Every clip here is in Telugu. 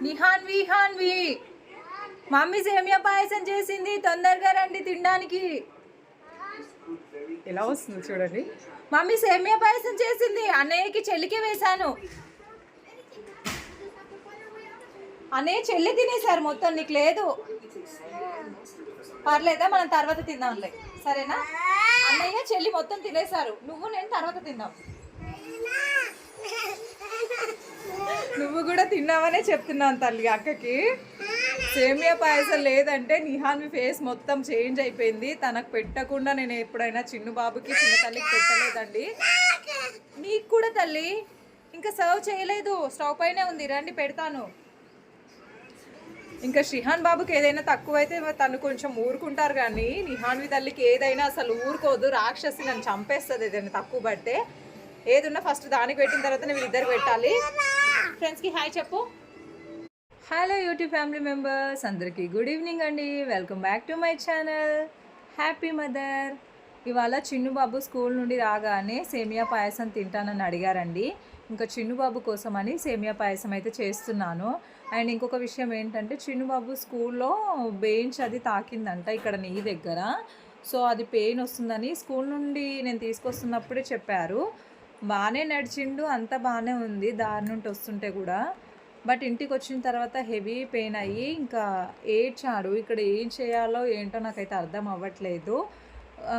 నిహాన్వి హాన్వి మమ్మీ సేమియా పాయసం చేసింది, తొందరగా రండి తినడానికి. ఎలా వస్తుంది చూడండి. మమ్మీ సేమియా పాయసం చేసింది, అన్నయ్యకి చెల్లికే వేశాను. అన్నయ్య చెల్లి తినేశారు మొత్తం, నీకు లేదు. పర్లేదా, మనం తర్వాత తిందాంలే, సరేనా? అన్నయ్య చెల్లి మొత్తం తినేశారు, నువ్వు నేను తర్వాత తిందాం. నువ్వు కూడా తిన్నావనే చెప్తున్నాను తల్లి అక్కకి. సేమియా పాయసం లేదంటే నిహాన్వి ఫేస్ మొత్తం చేంజ్ అయిపోయింది. తనకు పెట్టకుండా నేను ఎప్పుడైనా చిన్న బాబుకి చిన్న తల్లికి పెట్టలేదండి. నీకు కూడా తల్లి ఇంకా సర్వ్ చేయలేదు, స్టవ్ పైనే ఉంది, రండి పెడతాను. ఇంకా శ్రీహాన్ బాబుకి ఏదైనా తక్కువైతే తను కొంచెం ఊరుకుంటారు, కానీ నిహాన్వి తల్లికి ఏదైనా అసలు ఊరుకోదు. రాక్షసి నన్ను చంపేస్తుంది ఏదైనా తక్కువ పడితే. ఏదున్నా ఫస్ట్ దానికి పెట్టిన తర్వాత వీళ్ళిద్దరు పెట్టాలి. ఫ్రెండ్స్కి హాయ్ చెప్పు. హలో యూట్యూబ్ ఫ్యామిలీ మెంబర్స్ అందరికీ గుడ్ ఈవినింగ్ అండి. Welcome back to my channel happy mother. ఇవాళ చిన్నుబాబు స్కూల్ నుండి రాగానే సేమియా పాయసం తింటానని అడిగారండి. ఇంకా చిన్నుబాబు కోసం అని సేమియా పాయసం అయితే చేస్తున్నాను. అండ్ ఇంకొక విషయం ఏంటంటే చిన్నుబాబు స్కూల్లో బెంచ్ అది తాకిందంట ఇక్కడ నీ దగ్గర. సో అది పెయిన్ వస్తుందని స్కూల్ నుండి నేను తీసుకొస్తున్నప్పుడే చెప్పారు. బాగానే నడిచిండు, అంతా బాగానే ఉంది దారి నుండి వస్తుంటే కూడా. బట్ ఇంటికి వచ్చిన తర్వాత హెవీ పెయిన్ అయ్యి ఇంకా ఏడ్చాడు. ఇక్కడ ఏం చేయాలో ఏంటో నాకైతే అర్థం అవ్వట్లేదు.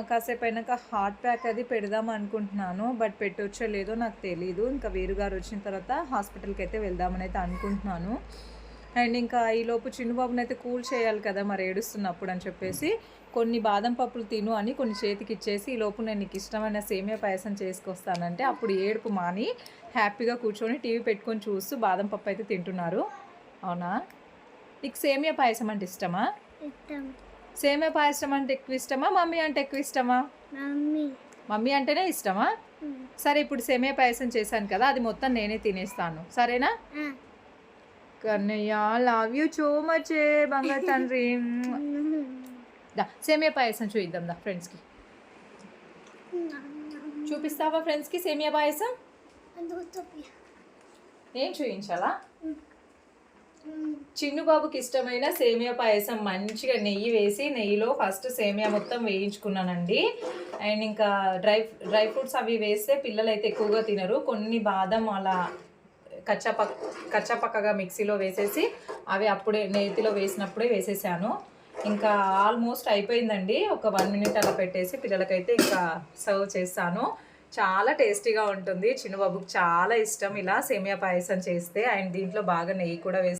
కాసేపు అయినాక హార్ట్ ప్యాక్ అది పెడదాం అనుకుంటున్నాను, బట్ పెట్టొచ్చో లేదో నాకు తెలీదు. ఇంకా వీరుగారు వచ్చిన తర్వాత హాస్పిటల్కి అయితే వెళ్దామని అయితే అనుకుంటున్నాను. అండ్ ఇంకా ఈలోపు చిన్నుబాబుని అయితే కూల్ చేయాలి కదా మరి ఏడుస్తున్నప్పుడు అని చెప్పేసి కొన్ని బాదం పప్పులు తిను అని కొన్ని చేతికి ఇచ్చేసి ఈలోపు నేను నీకు ఇష్టమైన సేమియా పాయసం చేసుకొస్తానంటే అప్పుడు ఏడుపు మాని హ్యాపీగా కూర్చొని టీవీ పెట్టుకొని చూస్తూ బాదం పప్పు అయితే తింటున్నారు. అవునా, నీకు సేమియా పాయసం అంటే ఇష్టమా? సేమియా పాయసం అంటే ఎక్కువ ఇష్టమా, మమ్మీ అంటే ఎక్కువ ఇష్టమా? మమ్మీ అంటేనే ఇష్టమా? సరే ఇప్పుడు సేమియా పాయసం చేశాను కదా, అది మొత్తం నేనే తినేస్తాను, సరేనా? Kannayya love you so much బంగారు తండ్రి. దా సేమియా పాయసం చూద్దాం దా ఫ్రెండ్స్కి. చూపిస్తావా ఫ్రెండ్స్కి సేమియా పాయసం? ఏం చూపించాలా? చిన్నుబాబుకి ఇష్టమైన సేమియా పాయసం మంచిగా నెయ్యి వేసి నెయ్యిలో ఫస్ట్ సేమియా మొత్తం వేయించుకున్నానండి. అండ్ ఇంకా డ్రై ఫ్రూట్స్ అవి వేస్తే పిల్లలు అయితే ఎక్కువగా తినరు. కొన్ని బాదం అలా కచ్చాపక్కగా మిక్సీలో వేసేసి అవి అప్పుడే నేతిలో వేసినప్పుడే వేసేసాను. ఇంకా ఆల్మోస్ట్ అయిపోయిందండి. ఒక 1 minute అలా పెట్టేసి పిల్లలకైతే ఇంకా సర్వ్ చేస్తాను. చాలా టేస్టీగా ఉంటుంది. చిన్నుబాబుకి చాలా ఇష్టం ఇలా సేమియా పాయసం చేస్తే. అండ్ దీంట్లో బాగా నెయ్యి కూడా వేసి